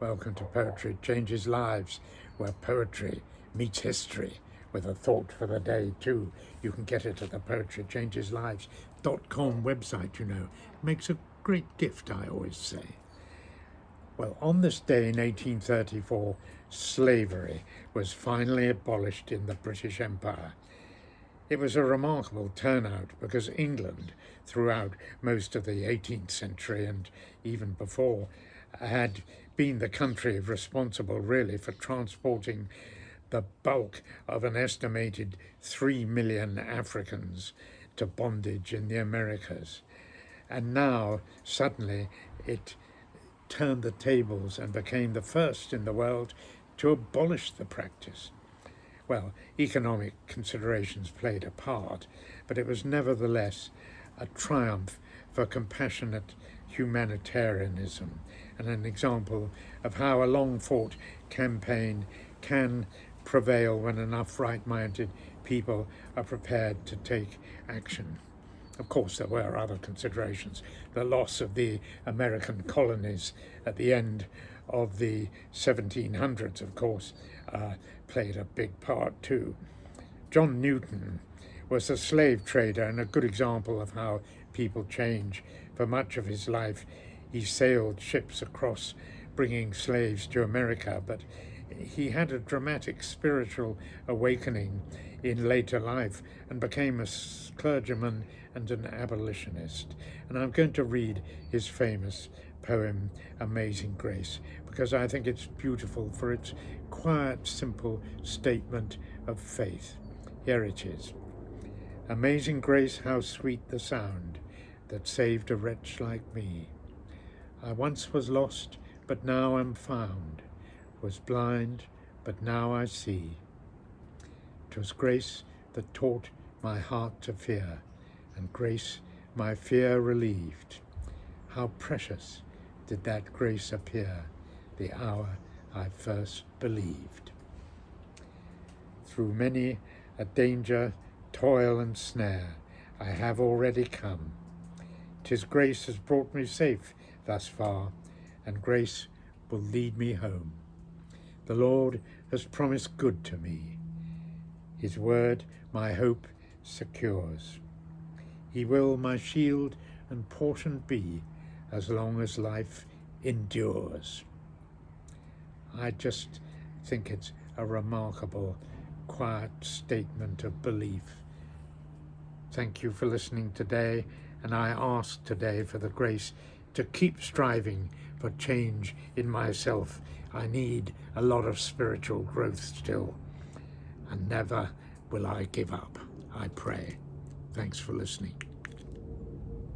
Welcome to Poetry Changes Lives, where poetry meets history with a thought for the day too. You can get it at the poetrychangeslives.com website, you know. It makes a great gift, I always say. Well, on this day in 1834, slavery was finally abolished in the British Empire. It was a remarkable turnout because England, throughout most of the 18th century and even before, had been the country responsible really for transporting the bulk of an estimated 3 million Africans to bondage in the Americas. And now, suddenly, it turned the tables and became the first in the world to abolish the practice. Well, economic considerations played a part, but it was nevertheless a triumph for compassionate humanitarianism and an example of how a long-fought campaign can prevail when enough right-minded people are prepared to take action. Of course, there were other considerations. The loss of the American colonies at the end of the 1700s, of course, played a big part too. John Newton was a slave trader and a good example of how people change. For much of his life, he sailed ships across, bringing slaves to America, but he had a dramatic spiritual awakening in later life and became a clergyman and an abolitionist. And I'm going to read his famous poem, Amazing Grace, because I think it's beautiful for its quiet, simple statement of faith. Here it is. Amazing grace, how sweet the sound that saved a wretch like me. I once was lost, but now am found, was blind, but now I see. 'Twas grace that taught my heart to fear, and grace my fear relieved. How precious did that grace appear, the hour I first believed. Through many a danger, toil and snare, I have already come. 'Tis grace has brought me safe thus far, and grace will lead me home. The Lord has promised good to me. His word my hope secures. He will my shield and portion be as long as life endures. I just think it's a remarkable, quiet statement of belief. Thank you for listening today, and I ask today for the grace to keep striving for change in myself. I need a lot of spiritual growth still, and never will I give up, I pray. Thanks for listening.